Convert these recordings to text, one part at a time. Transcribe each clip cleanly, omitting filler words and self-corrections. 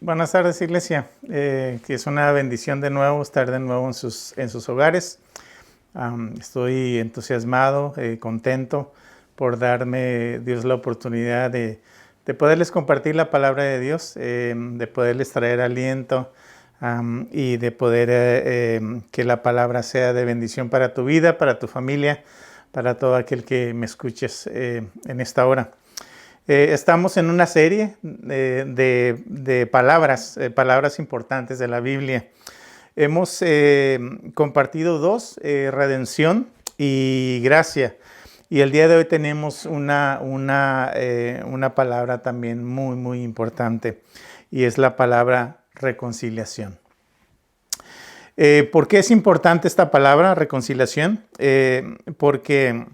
Buenas tardes, iglesia. Que es una bendición de nuevo estar de nuevo en sus hogares. Estoy entusiasmado, contento por darme Dios la oportunidad de poderles compartir la palabra de Dios, de poderles traer aliento y de poder que la palabra sea de bendición para tu vida, para tu familia, para todo aquel que me escuches en esta hora. Estamos en una serie de palabras importantes de la Biblia. Hemos compartido dos, redención y gracia. Y el día de hoy tenemos una palabra también muy importante, y es la palabra reconciliación. ¿Por qué es importante esta palabra, reconciliación? Porque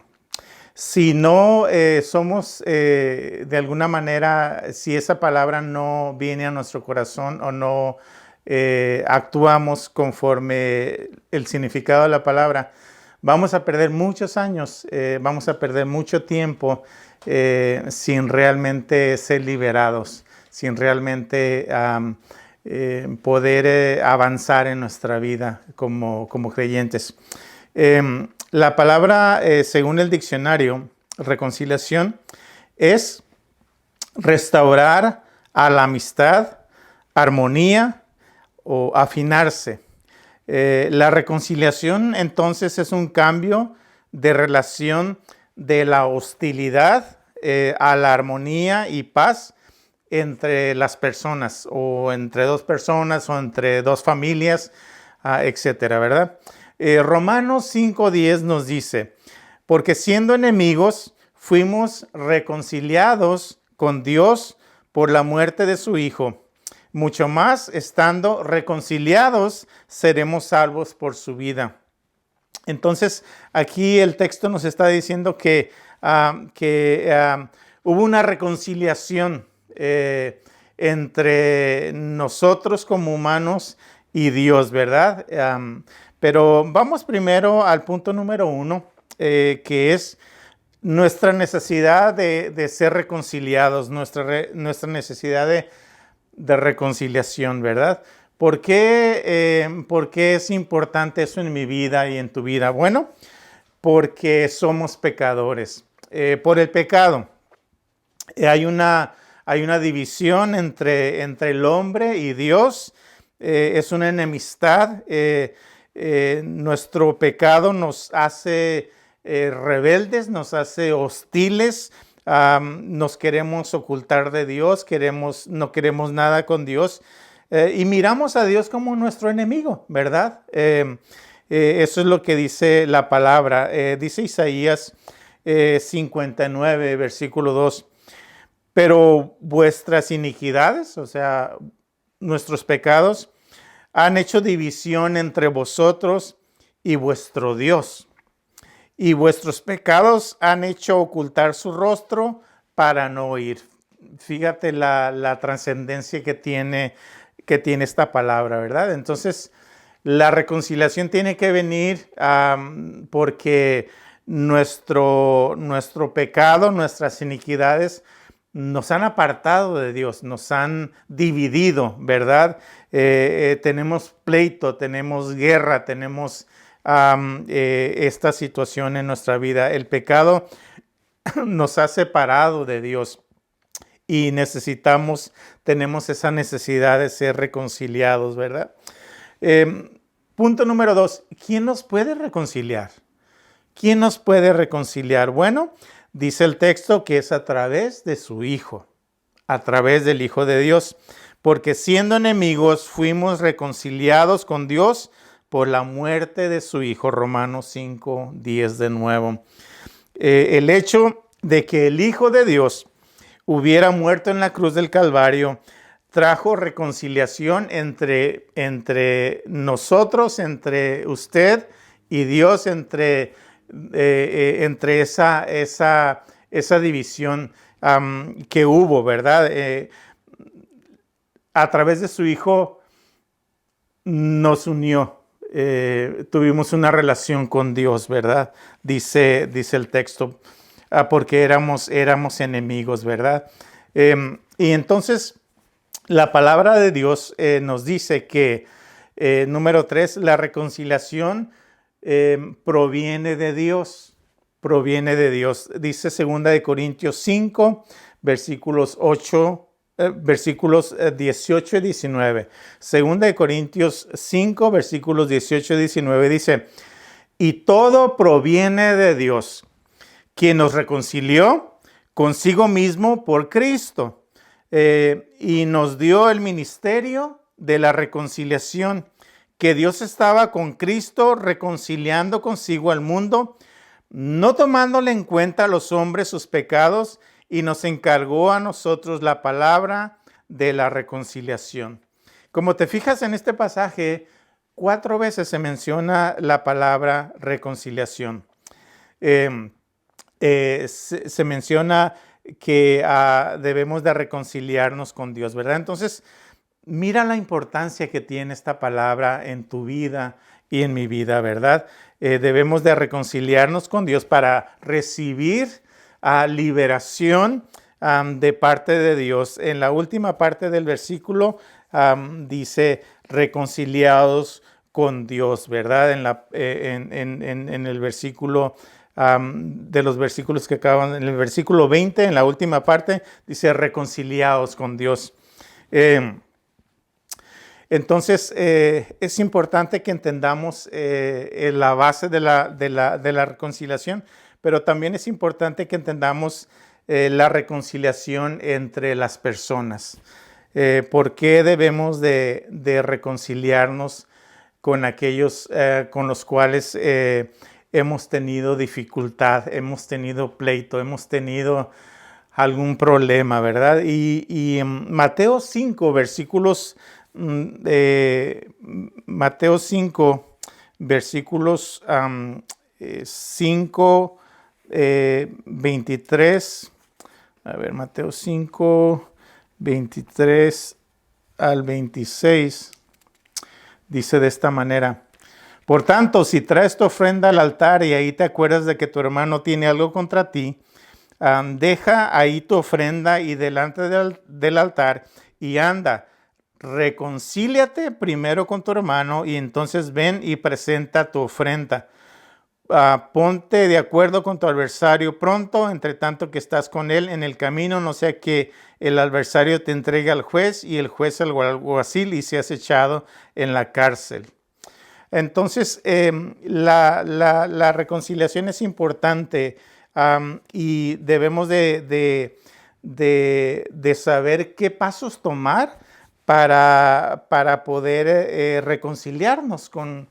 si no somos de alguna manera, si esa palabra no viene a nuestro corazón o no actuamos conforme el significado de la palabra, vamos a perder muchos años, vamos a perder mucho tiempo sin realmente ser liberados, sin realmente poder avanzar en nuestra vida como creyentes. La palabra, según el diccionario, reconciliación, es restaurar a la amistad, armonía o afinarse. La reconciliación, entonces, es un cambio de relación de la hostilidad a la armonía y paz entre las personas, o entre dos personas, o entre dos familias, etcétera, ¿verdad? Romanos 5:10 nos dice: porque siendo enemigos, fuimos reconciliados con Dios por la muerte de su Hijo. Mucho más, estando reconciliados, seremos salvos por su vida. Entonces, aquí el texto nos está diciendo que hubo una reconciliación entre nosotros como humanos y Dios, ¿verdad? Pero vamos primero al punto número 1, que es nuestra necesidad de ser reconciliados, nuestra necesidad de reconciliación, ¿verdad? ¿Por qué es importante eso en mi vida y en tu vida? Bueno, porque somos pecadores. Por el pecado hay una división entre el hombre y Dios. Es una enemistad. Nuestro pecado nos hace rebeldes, nos hace hostiles, nos queremos ocultar de Dios, no queremos nada con Dios, y miramos a Dios como nuestro enemigo, ¿verdad? Eso es lo que dice la palabra. Dice Isaías 59, versículo 2. Pero vuestras iniquidades, o sea, nuestros pecados, han hecho división entre vosotros y vuestro Dios. Y vuestros pecados han hecho ocultar su rostro para no oír. Fíjate la trascendencia que tiene esta palabra, ¿verdad? Entonces, la reconciliación tiene que venir porque nuestro pecado, nuestras iniquidades, nos han apartado de Dios, nos han dividido, ¿verdad? Tenemos pleito, tenemos guerra, tenemos esta situación en nuestra vida. El pecado nos ha separado de Dios y tenemos esa necesidad de ser reconciliados, ¿verdad? Punto número 2, ¿quién nos puede reconciliar? ¿Quién nos puede reconciliar? Bueno, dice el texto que es a través de su Hijo, a través del Hijo de Dios, porque siendo enemigos fuimos reconciliados con Dios por la muerte de su Hijo. Romanos 5:10 de nuevo. El hecho de que el Hijo de Dios hubiera muerto en la cruz del Calvario trajo reconciliación entre nosotros, entre usted y Dios, entre esa división que hubo, ¿verdad? A través de su Hijo nos unió. Tuvimos una relación con Dios, ¿verdad? Dice el texto, porque éramos enemigos, ¿verdad? Y entonces La palabra de Dios nos dice que, número 3, la reconciliación proviene de Dios. Proviene de Dios. Dice 2 Corintios 5, versículos 18 y 19. 2 Corintios 5, versículos 18 y 19 dice: y todo proviene de Dios, quien nos reconcilió consigo mismo por Cristo, y nos dio el ministerio de la reconciliación, que Dios estaba con Cristo reconciliando consigo al mundo, no tomándole en cuenta a los hombres sus pecados, y nos encargó a nosotros la palabra de la reconciliación. Como te fijas en este pasaje, 4 veces se menciona la palabra reconciliación. Se menciona que debemos de reconciliarnos con Dios, ¿verdad? Entonces, mira la importancia que tiene esta palabra en tu vida y en mi vida, ¿verdad? Debemos de reconciliarnos con Dios para recibir liberación de parte de Dios. En la última parte del versículo dice reconciliados con Dios, ¿verdad? En el versículo de los versículos que acaban, en el versículo 20, en la última parte, dice reconciliados con Dios. Entonces, es importante que entendamos la base de la reconciliación, pero también es importante que entendamos la reconciliación entre las personas. ¿Por qué debemos de reconciliarnos con aquellos con los cuales hemos tenido dificultad, hemos tenido pleito, hemos tenido algún problema, ¿verdad? Y en Mateo 5, Mateo 5, versículos 5, 23, a ver, Mateo 5, 23 al 26, dice de esta manera: por tanto, si traes tu ofrenda al altar y ahí te acuerdas de que tu hermano tiene algo contra ti, deja ahí tu ofrenda y delante del altar y anda, reconcíliate primero con tu hermano y entonces ven y presenta tu ofrenda. Ponte de acuerdo con tu adversario pronto, entre tanto que estás con él en el camino, no sea que el adversario te entregue al juez y el juez al alguacil y seas echado en la cárcel. Entonces, la reconciliación es importante y debemos de saber qué pasos tomar para poder reconciliarnos con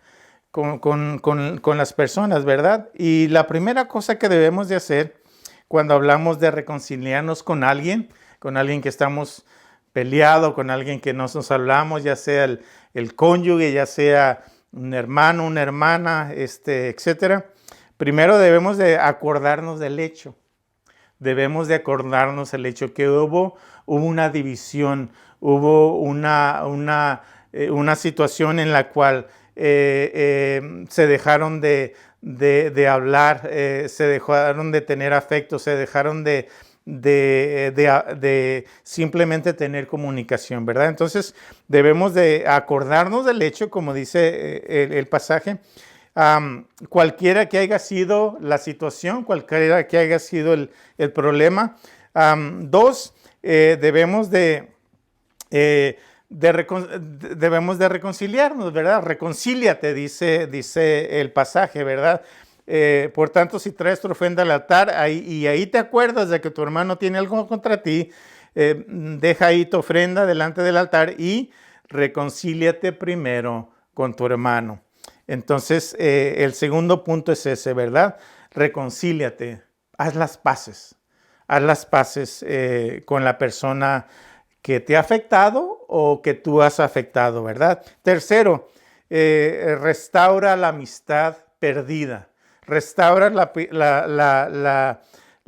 las personas, ¿verdad? Y la primera cosa que debemos de hacer cuando hablamos de reconciliarnos con alguien que estamos peleado, con alguien que no nos hablamos, ya sea el cónyuge, ya sea un hermano, una hermana, etcétera. Primero debemos de acordarnos del hecho. Debemos de acordarnos el hecho que hubo una división, hubo una situación en la cual se dejaron de hablar, se dejaron de tener afecto, se dejaron de simplemente tener comunicación, ¿verdad? Entonces debemos de acordarnos del hecho, como dice el pasaje, cualquiera que haya sido la situación, cualquiera que haya sido el problema. Dos, debemos de reconciliarnos, ¿verdad? Reconcíliate, dice el pasaje, ¿verdad? Por tanto, si traes tu ofrenda al altar y ahí te acuerdas de que tu hermano tiene algo contra ti, deja ahí tu ofrenda delante del altar y reconcíliate primero con tu hermano. Entonces, el segundo punto es ese, ¿verdad? Reconcíliate, haz las paces con la persona que te ha afectado o que tú has afectado, ¿verdad? Tercero, restaura la amistad perdida. Restaura la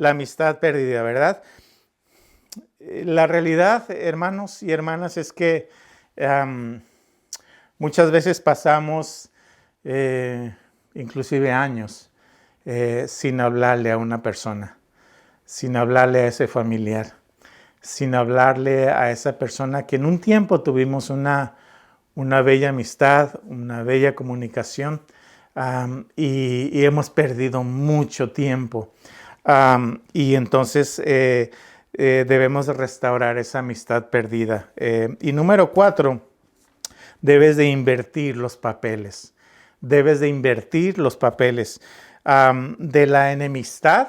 amistad perdida, ¿verdad? La realidad, hermanos y hermanas, es que muchas veces pasamos inclusive años sin hablarle a una persona, sin hablarle a ese familiar, sin hablarle a esa persona que en un tiempo tuvimos una bella amistad, una bella comunicación, y hemos perdido mucho tiempo. Y entonces debemos de restaurar esa amistad perdida. Y número 4, debes de invertir los papeles. Debes de invertir los papeles de la enemistad,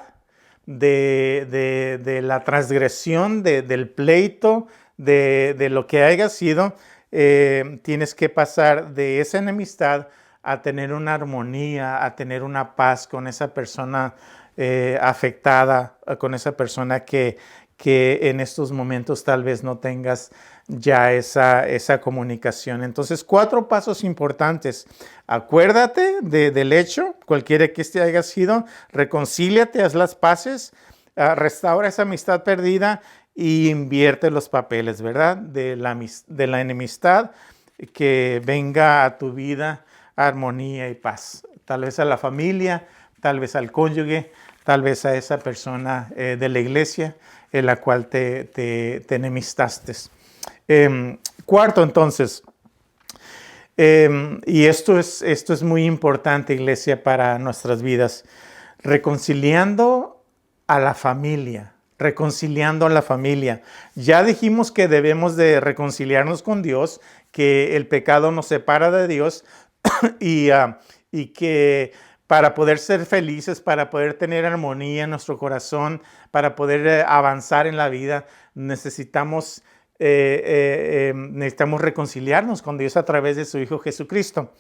de la transgresión, del pleito, de lo que haya sido. Tienes que pasar de esa enemistad a tener una armonía, a tener una paz con esa persona afectada, con esa persona que en estos momentos tal vez no tengas ya esa comunicación. Entonces, 4 pasos importantes. Acuérdate del hecho, cualquiera que este haya sido, reconcíliate, haz las paces, restaura esa amistad perdida y invierte los papeles, ¿verdad? De la enemistad, que venga a tu vida armonía y paz. Tal vez a la familia, tal vez al cónyuge, tal vez a esa persona de la iglesia en la cual te enemistaste. 4, entonces, y esto es muy importante, iglesia, para nuestras vidas, reconciliando a la familia. Reconciliando a la familia. Ya dijimos que debemos de reconciliarnos con Dios, que el pecado nos separa de Dios y que para poder ser felices, para poder tener armonía en nuestro corazón, para poder avanzar en la vida, necesitamos reconciliarnos con Dios a través de su Hijo Jesucristo.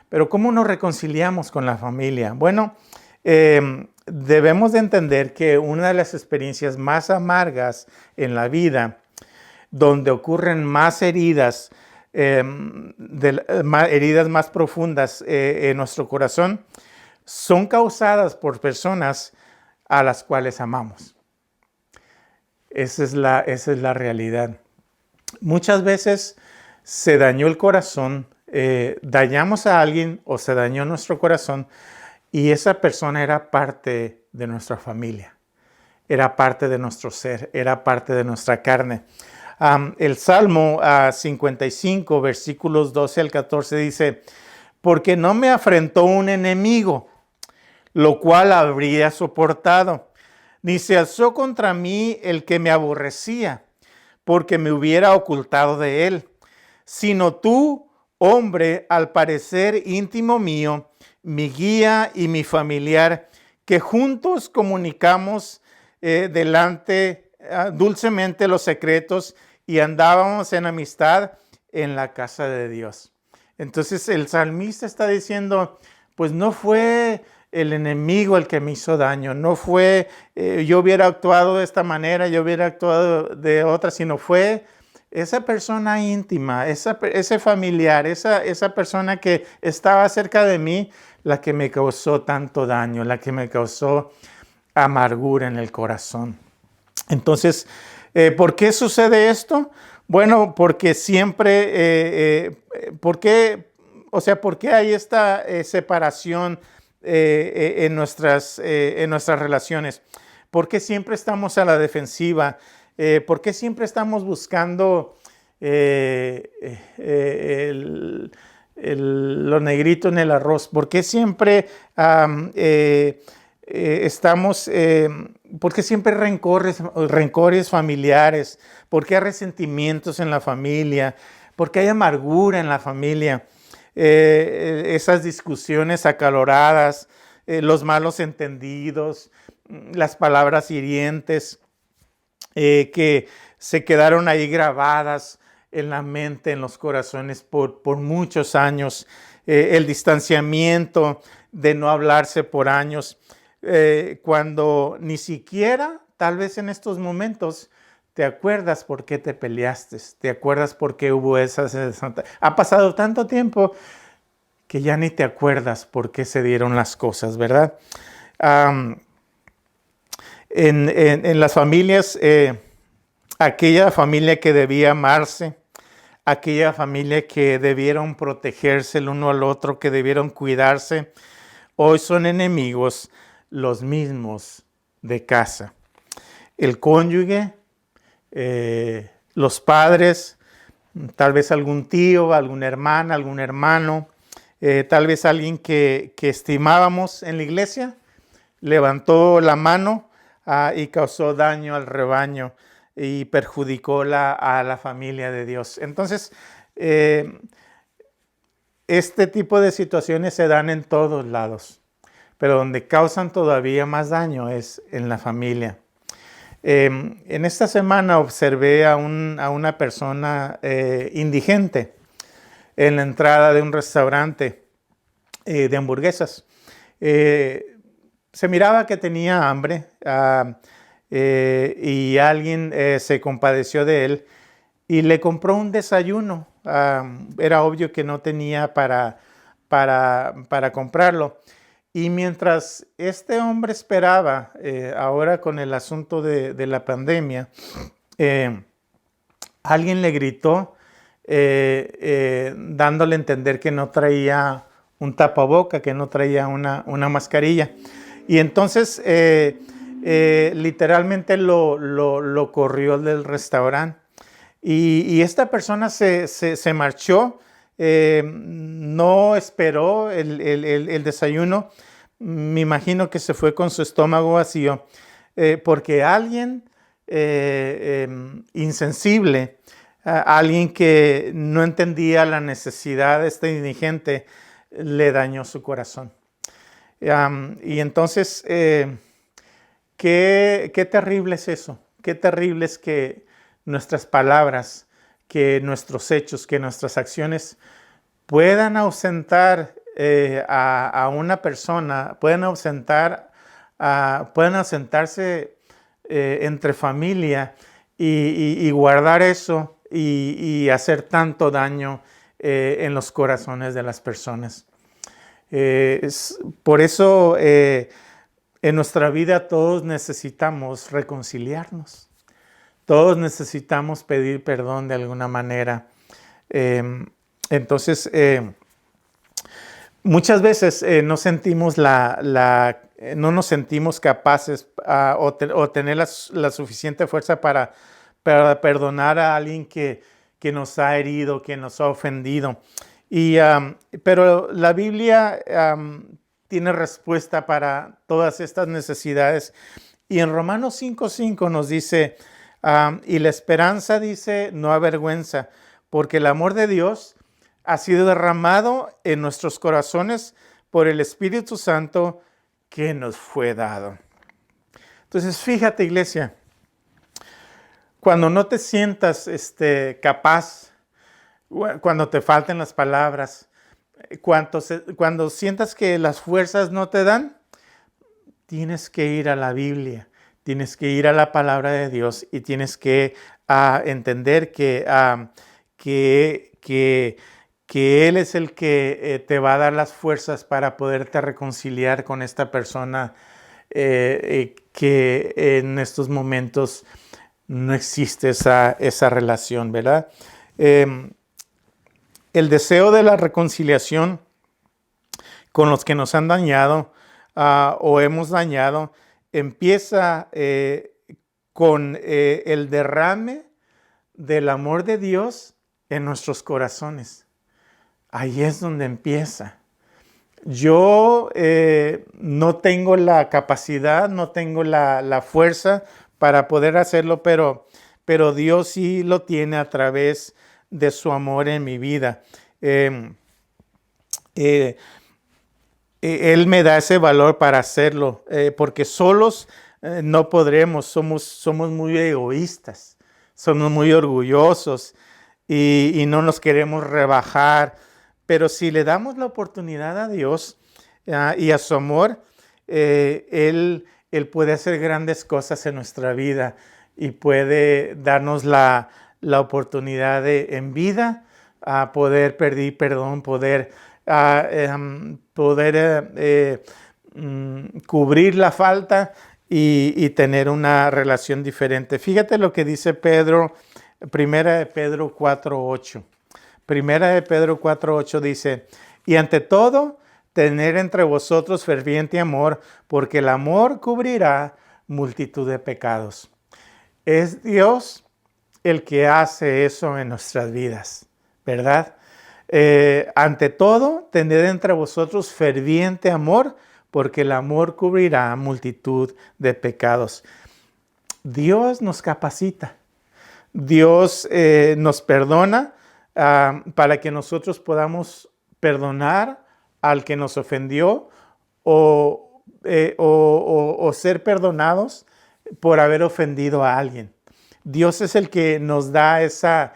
Pero ¿cómo nos reconciliamos con la familia? Bueno, debemos de entender que una de las experiencias más amargas en la vida, donde ocurren más heridas, heridas más profundas en nuestro corazón, son causadas por personas a las cuales amamos. Esa es la realidad. Muchas veces se dañó el corazón, dañamos a alguien o se dañó nuestro corazón, y esa persona era parte de nuestra familia, era parte de nuestro ser, era parte de nuestra carne. El Salmo 55, versículos 12 al 14 dice: porque no me afrentó un enemigo, lo cual habría soportado, ni se alzó contra mí el que me aborrecía, porque me hubiera ocultado de él, sino tú, hombre, al parecer íntimo mío, mi guía y mi familiar, que juntos comunicamos dulcemente los secretos y andábamos en amistad en la casa de Dios. Entonces el salmista está diciendo, pues no fue el enemigo el que me hizo daño, no fue yo hubiera actuado de esta manera, yo hubiera actuado de otra, sino fue esa persona íntima, ese familiar, esa persona que estaba cerca de mí, la que me causó tanto daño, la que me causó amargura en el corazón. Entonces, ¿por qué sucede esto? Bueno, porque siempre, ¿por qué hay esta separación en nuestras relaciones? ¿Por qué siempre estamos a la defensiva? ¿Por qué siempre estamos buscando lo negrito en el arroz? ¿Por qué siempre por qué siempre rencores familiares? ¿Por qué hay resentimientos en la familia? ¿Por qué hay amargura en la familia? Esas discusiones acaloradas, los malos entendidos, las palabras hirientes que se quedaron ahí grabadas en la mente, en los corazones por muchos años, el distanciamiento de no hablarse por años, cuando ni siquiera, tal vez en estos momentos, te acuerdas por qué te peleaste, te acuerdas por qué hubo esas. Ha pasado tanto tiempo que ya ni te acuerdas por qué se dieron las cosas, ¿verdad? En las familias, aquella familia que debía amarse, aquella familia que debieron protegerse el uno al otro, que debieron cuidarse, hoy son enemigos los mismos de casa. El cónyuge, los padres, tal vez algún tío, alguna hermana, algún hermano, tal vez alguien que estimábamos en la iglesia, levantó la mano y causó daño al rebaño y perjudicó a la familia de Dios. Entonces, este tipo de situaciones se dan en todos lados, pero donde causan todavía más daño es en la familia. En esta semana observé a una persona indigente en la entrada de un restaurante de hamburguesas. Se miraba que tenía hambre y alguien se compadeció de él y le compró un desayuno. Era obvio que no tenía para comprarlo. Y mientras este hombre esperaba, ahora con el asunto de la pandemia, alguien le gritó dándole a entender que no traía un tapaboca, que no traía una mascarilla. Y entonces literalmente lo corrió del restaurante. Y esta persona se marchó, no esperó el desayuno. Me imagino que se fue con su estómago vacío, porque alguien insensible, alguien que no entendía la necesidad de este indigente, le dañó su corazón. Y entonces, qué terrible es eso. Qué terrible es que nuestras palabras, que nuestros hechos, que nuestras acciones puedan ausentar a una persona, pueden ausentarse entre familia y guardar eso y hacer tanto daño en los corazones de las personas. Por eso en nuestra vida todos necesitamos reconciliarnos. Todos necesitamos pedir perdón de alguna manera. Entonces, muchas veces no nos sentimos capaces o tener la suficiente fuerza para perdonar a alguien que nos ha herido, que nos ha ofendido. Pero la Biblia tiene respuesta para todas estas necesidades. Y en Romanos 5:5 nos dice, y la esperanza, dice, no avergüenza, porque el amor de Dios ha sido derramado en nuestros corazones por el Espíritu Santo que nos fue dado. Entonces, fíjate, iglesia, cuando no te sientas capaz, cuando te falten las palabras, cuando sientas que las fuerzas no te dan, tienes que ir a la Biblia, tienes que ir a la palabra de Dios y tienes que entender que Él es el que te va a dar las fuerzas para poderte reconciliar con esta persona que en estos momentos no existe esa relación, ¿verdad? El deseo de la reconciliación con los que nos han dañado o hemos dañado empieza con el derrame del amor de Dios en nuestros corazones. Ahí es donde empieza. Yo no tengo la capacidad, no tengo la fuerza para poder hacerlo, pero Dios sí lo tiene a través de su amor en mi vida. Él me da ese valor para hacerlo, porque solos no podremos, somos muy egoístas, somos muy orgullosos y no nos queremos rebajar. Pero si le damos la oportunidad a Dios y a su amor, Él puede hacer grandes cosas en nuestra vida y puede darnos la oportunidad de en vida poder pedir perdón, poder cubrir la falta y tener una relación diferente. Fíjate lo que dice Pedro, Primera de Pedro 4:8. Primera de Pedro 4:8 dice, y ante todo, tener entre vosotros ferviente amor, porque el amor cubrirá multitud de pecados. Es Dios el que hace eso en nuestras vidas, ¿verdad? Ante todo, tened entre vosotros ferviente amor, porque el amor cubrirá multitud de pecados. Dios nos capacita. Dios nos perdona para que nosotros podamos perdonar al que nos ofendió o ser perdonados por haber ofendido a alguien. Dios es el que nos da esa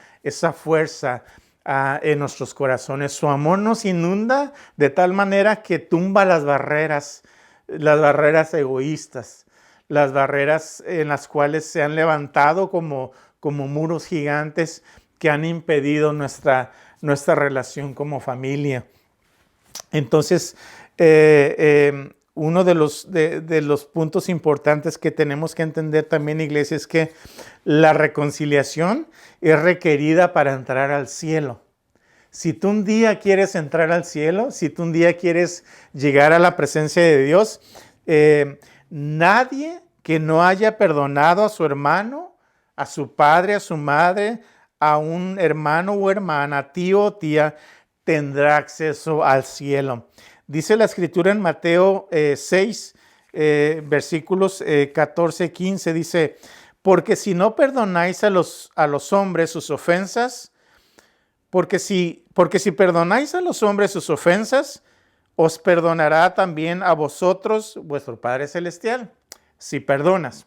fuerza en nuestros corazones. Su amor nos inunda de tal manera que tumba las barreras egoístas, las barreras en las cuales se han levantado como muros gigantes que han impedido nuestra relación como familia. Entonces, uno de los puntos importantes que tenemos que entender también, iglesia, es que la reconciliación es requerida para entrar al cielo. Si tú un día quieres entrar al cielo, si tú un día quieres llegar a la presencia de Dios, nadie que no haya perdonado a su hermano, a su padre, a su madre, a un hermano o hermana, tío o tía, tendrá acceso al cielo. Dice la Escritura en Mateo 6, versículos 14 y 15, dice, porque si no perdonáis a los hombres sus ofensas, porque si perdonáis a los hombres sus ofensas, os perdonará también a vosotros vuestro Padre Celestial, si perdonas.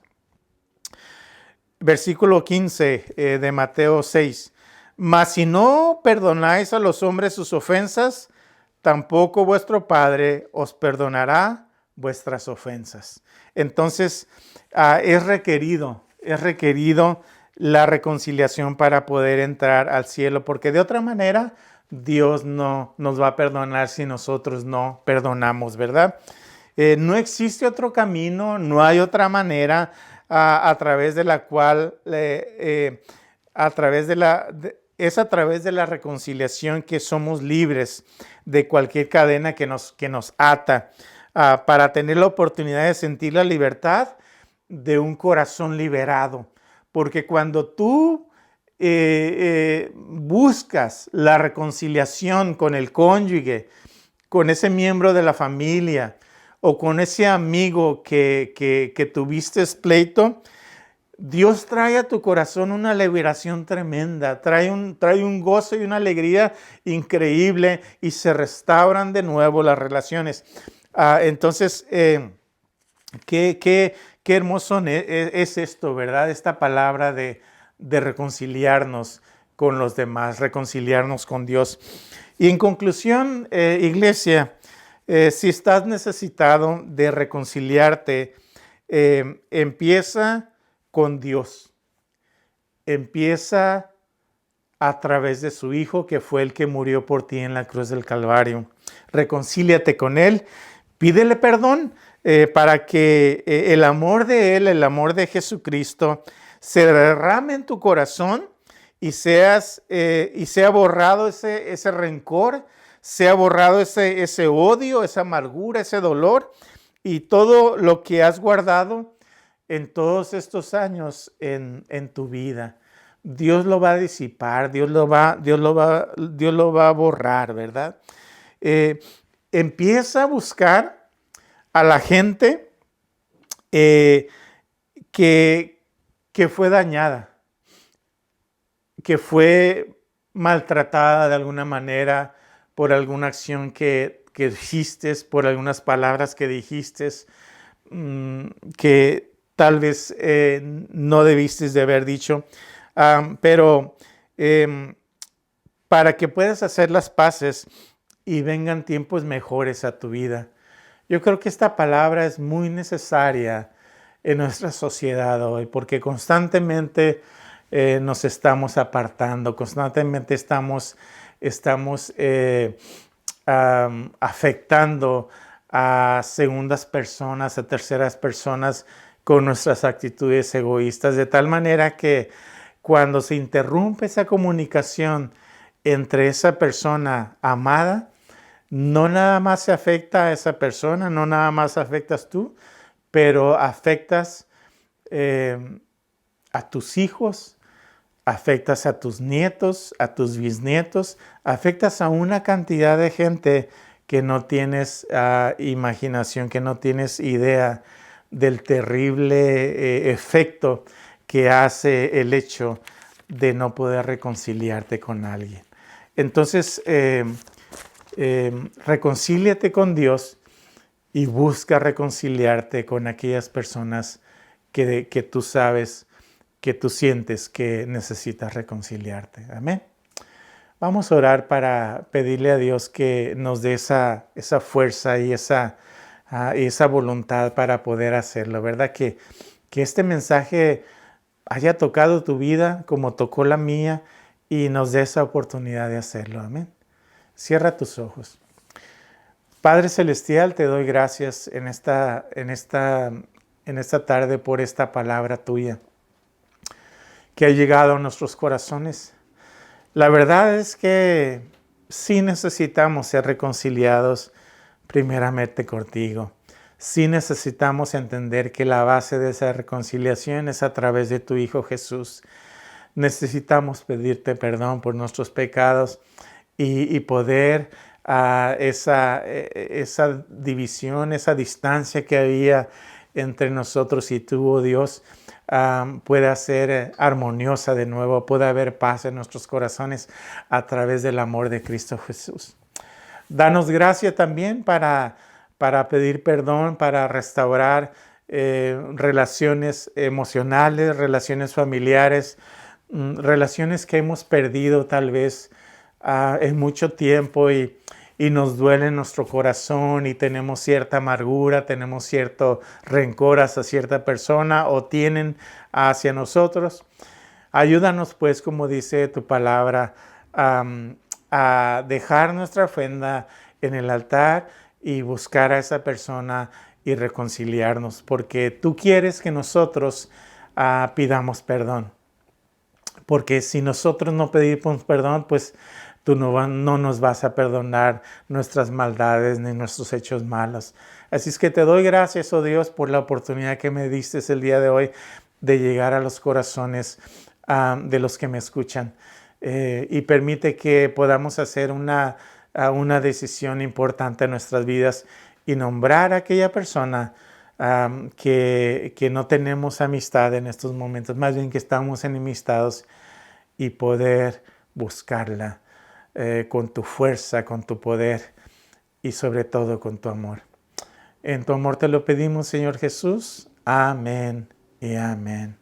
Versículo 15 de Mateo 6. Mas si no perdonáis a los hombres sus ofensas, tampoco vuestro Padre os perdonará vuestras ofensas. Entonces, es requerido la reconciliación para poder entrar al cielo, porque de otra manera Dios no nos va a perdonar si nosotros no perdonamos, ¿verdad? No existe otro camino, no hay otra manera a través de la cual, es a través de la reconciliación que somos libres de cualquier cadena que nos ata, para tener la oportunidad de sentir la libertad de un corazón liberado. Porque cuando tú buscas la reconciliación con el cónyuge, con ese miembro de la familia o con ese amigo que tuviste pleito, Dios trae a tu corazón una liberación tremenda, trae un gozo y una alegría increíble y se restauran de nuevo las relaciones. Entonces, qué hermoso es esto, ¿verdad? Esta palabra de reconciliarnos con los demás, reconciliarnos con Dios. Y en conclusión, iglesia, si estás necesitado de reconciliarte, empieza con Dios. Empieza a través de su Hijo, que fue el que murió por ti en la cruz del Calvario. Reconcíliate con Él, pídele perdón para que el amor de Él, el amor de Jesucristo, se derrame en tu corazón y sea borrado ese rencor, sea borrado ese odio, esa amargura, ese dolor y todo lo que has guardado en todos estos años en tu vida. Dios lo va a disipar, Dios lo va a borrar, ¿verdad? Empieza a buscar a la gente que fue dañada, que fue maltratada de alguna manera por alguna acción que dijiste, por algunas palabras que dijiste, que tal vez no debiste de haber dicho, pero para que puedas hacer las paces y vengan tiempos mejores a tu vida. Yo creo que esta palabra es muy necesaria en nuestra sociedad hoy, porque constantemente nos estamos apartando, constantemente estamos afectando a segundas personas, a terceras personas con nuestras actitudes egoístas, de tal manera que cuando se interrumpe esa comunicación entre esa persona amada, no nada más se afecta a esa persona, no nada más afectas tú, pero afectas a tus hijos, afectas a tus nietos, a tus bisnietos, afectas a una cantidad de gente que no tienes imaginación, que no tienes idea del terrible efecto que hace el hecho de no poder reconciliarte con alguien. Entonces, reconcíliate con Dios y busca reconciliarte con aquellas personas que tú sabes, que tú sientes que necesitas reconciliarte. Amén. Vamos a orar para pedirle a Dios que nos dé esa fuerza y esa voluntad para poder hacerlo, ¿verdad? Que este mensaje haya tocado tu vida como tocó la mía y nos dé esa oportunidad de hacerlo. Amén. Cierra tus ojos. Padre Celestial, te doy gracias en esta tarde por esta palabra tuya que ha llegado a nuestros corazones. La verdad es que sí necesitamos ser reconciliados primeramente contigo. Sí necesitamos entender que la base de esa reconciliación es a través de tu Hijo Jesús. Necesitamos pedirte perdón por nuestros pecados y poder esa división, esa distancia que había entre nosotros y tú, oh Dios, pueda ser armoniosa de nuevo, pueda haber paz en nuestros corazones a través del amor de Cristo Jesús. Danos gracia también para pedir perdón, para restaurar relaciones emocionales, relaciones familiares, relaciones que hemos perdido tal vez en mucho tiempo y nos duele en nuestro corazón y tenemos cierta amargura, tenemos cierto rencor hacia cierta persona o tienen hacia nosotros. Ayúdanos pues, como dice tu palabra, a dejar nuestra ofrenda en el altar y buscar a esa persona y reconciliarnos, porque tú quieres que nosotros pidamos perdón. Porque si nosotros no pedimos perdón, pues tú no nos vas a perdonar nuestras maldades ni nuestros hechos malos. Así es que te doy gracias, oh Dios, por la oportunidad que me diste el día de hoy de llegar a los corazones de los que me escuchan. Y permite que podamos hacer una decisión importante en nuestras vidas y nombrar a aquella persona que no tenemos amistad en estos momentos, más bien que estamos enemistados, y poder buscarla con tu fuerza, con tu poder y sobre todo con tu amor. En tu amor te lo pedimos, Señor Jesús. Amén y amén.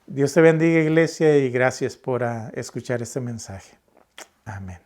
Dios te bendiga, iglesia, y gracias por escuchar este mensaje. Amén.